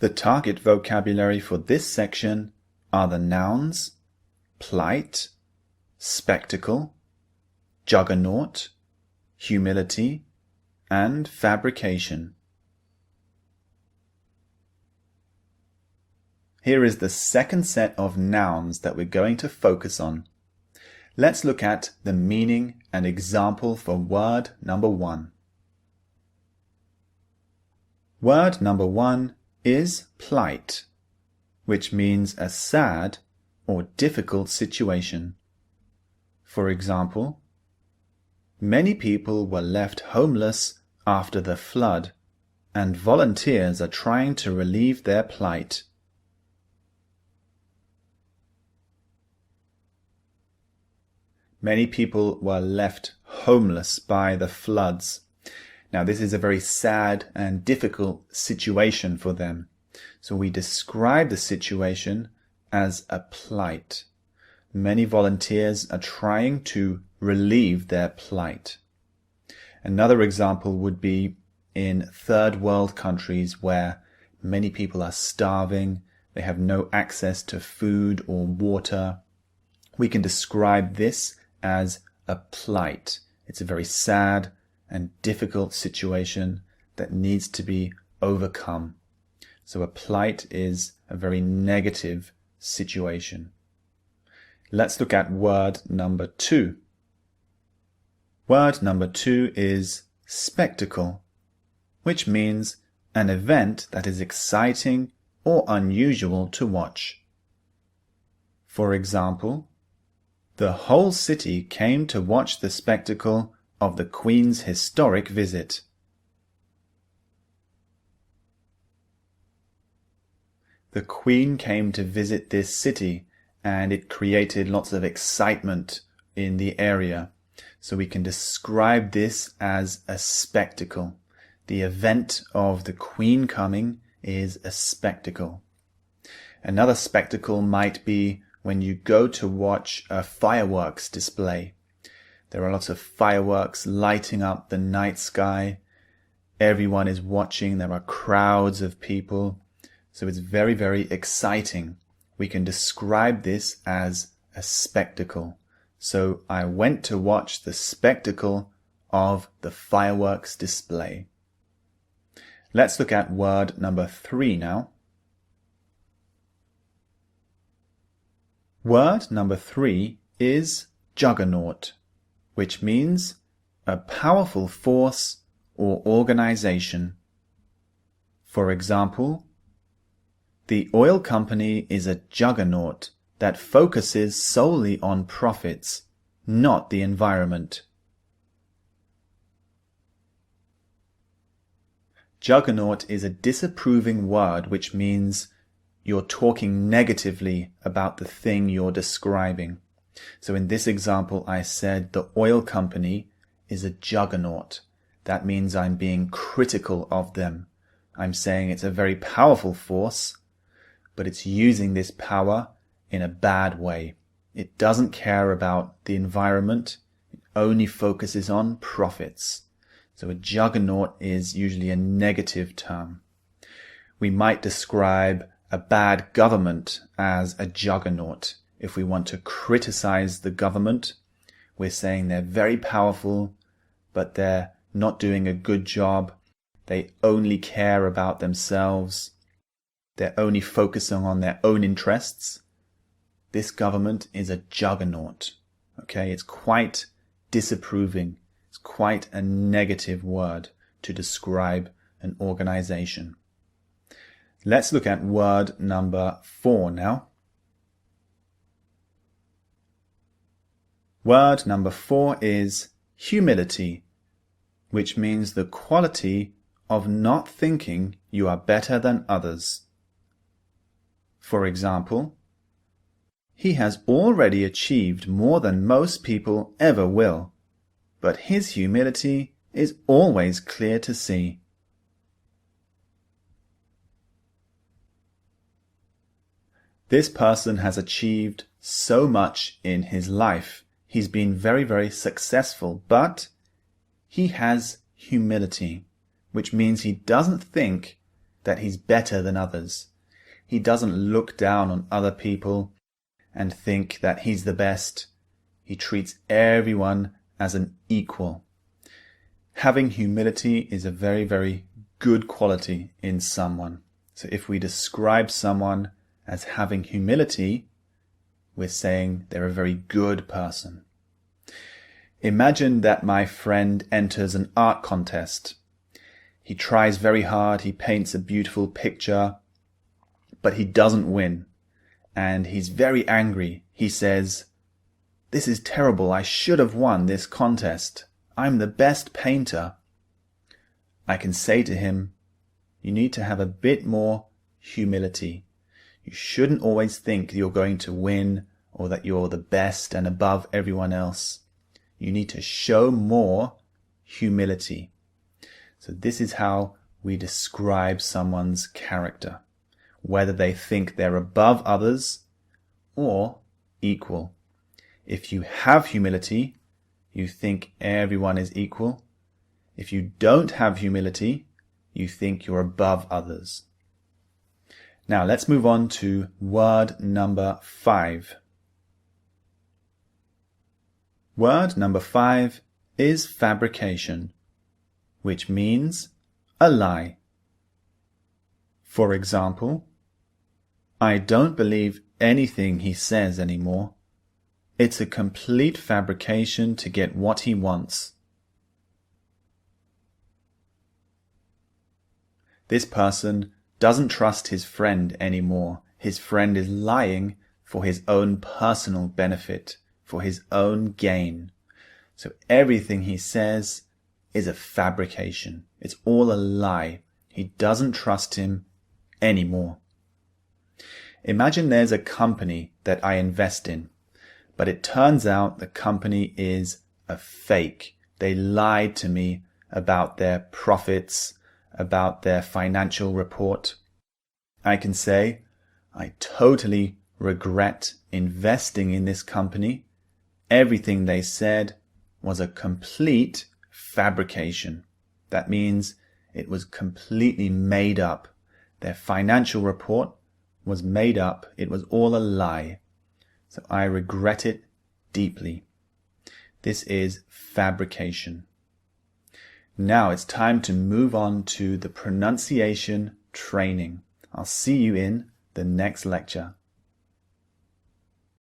The target vocabulary for this section are the nouns plight, spectacle, juggernaut, humility, and fabrication. Here is the second set of nouns that we're going to focus on. Let's look at the meaning and example for word number 1. Word number 1 is plight, which means a sad or difficult situation. For example, many people were left homeless after the flood, and volunteers are trying to relieve their plight. Many people were left homeless by the floods. Now, this is a very sad and difficult situation for them. So we describe the situation as a plight. Many volunteers are trying to relieve their plight. Another example would be in third world countries where many people are starving, they have no access to food or water. We can describe this as a plight. It's a very sad and difficult situation that needs to be overcome. So a plight is a very negative situation. Let's look at word number 2. Word number 2 is spectacle, which means an event that is exciting or unusual to watch. For example, the whole city came to watch the spectacle of the Queen's historic visit. The Queen came to visit this city, and it created lots of excitement in the area. So we can describe this as a spectacle. The event of the Queen coming is a spectacle. Another spectacle might be when you go to watch a fireworks display. There are lots of fireworks lighting up the night sky. Everyone is watching. There are crowds of people. So it's very, very exciting. We can describe this as a spectacle. So I went to watch the spectacle of the fireworks display. Let's look at word number 3 now. Word number 3 is juggernaut, which means a powerful force or organization. For example, the oil company is a juggernaut that focuses solely on profits, not the environment. Juggernaut is a disapproving word, which means you're talking negatively about the thing you're describing. So in this example, I said the oil company is a juggernaut. That means I'm being critical of them. I'm saying it's a very powerful force, but it's using this power in a bad way. It doesn't care about the environment. It only focuses on profits. So a juggernaut is usually a negative term. We might describe a bad government as a juggernaut. If we want to criticize the government, we're saying they're very powerful, but they're not doing a good job. They only care about themselves. They're only focusing on their own interests. This government is a juggernaut. Okay, it's quite disapproving. It's quite a negative word to describe an organization. Let's look at word number 4 now. Word number 4 is humility, which means the quality of not thinking you are better than others. For example, he has already achieved more than most people ever will, but his humility is always clear to see. This person has achieved so much in his life. He's been very, very successful, but he has humility, which means he doesn't think that he's better than others. He doesn't look down on other people and think that he's the best. He treats everyone as an equal. Having humility is a very, very good quality in someone. So if we describe someone as having humility, we're saying they're a very good person. Imagine that my friend enters an art contest. He tries very hard, he paints a beautiful picture, but he doesn't win. And he's very angry. He says, "This is terrible. I should have won this contest. I'm the best painter." I can say to him, you need to have a bit more humility. You shouldn't always think you're going to win or that you're the best and above everyone else. You need to show more humility. So this is how we describe someone's character, whether they think they're above others or equal. If you have humility, you think everyone is equal. If you don't have humility, you think you're above others. Now let's move on to word number 5. Word number 5 is fabrication, which means a lie. For example, I don't believe anything he says anymore. It's a complete fabrication to get what he wants. This person doesn't trust his friend anymore. His friend is lying for his own personal benefit, for his own gain. So everything he says is a fabrication. It's all a lie. He doesn't trust him anymore. Imagine there's a company that I invest in, but it turns out the company is a fake. They lied to me about their profits, about their financial report. I can say, I totally regret investing in this company. Everything they said was a complete fabrication. That means it was completely made up. Their financial report was made up. It was all a lie. So I regret it deeply. This is fabrication. Now it's time to move on to the pronunciation training. I'll see you in the next lecture.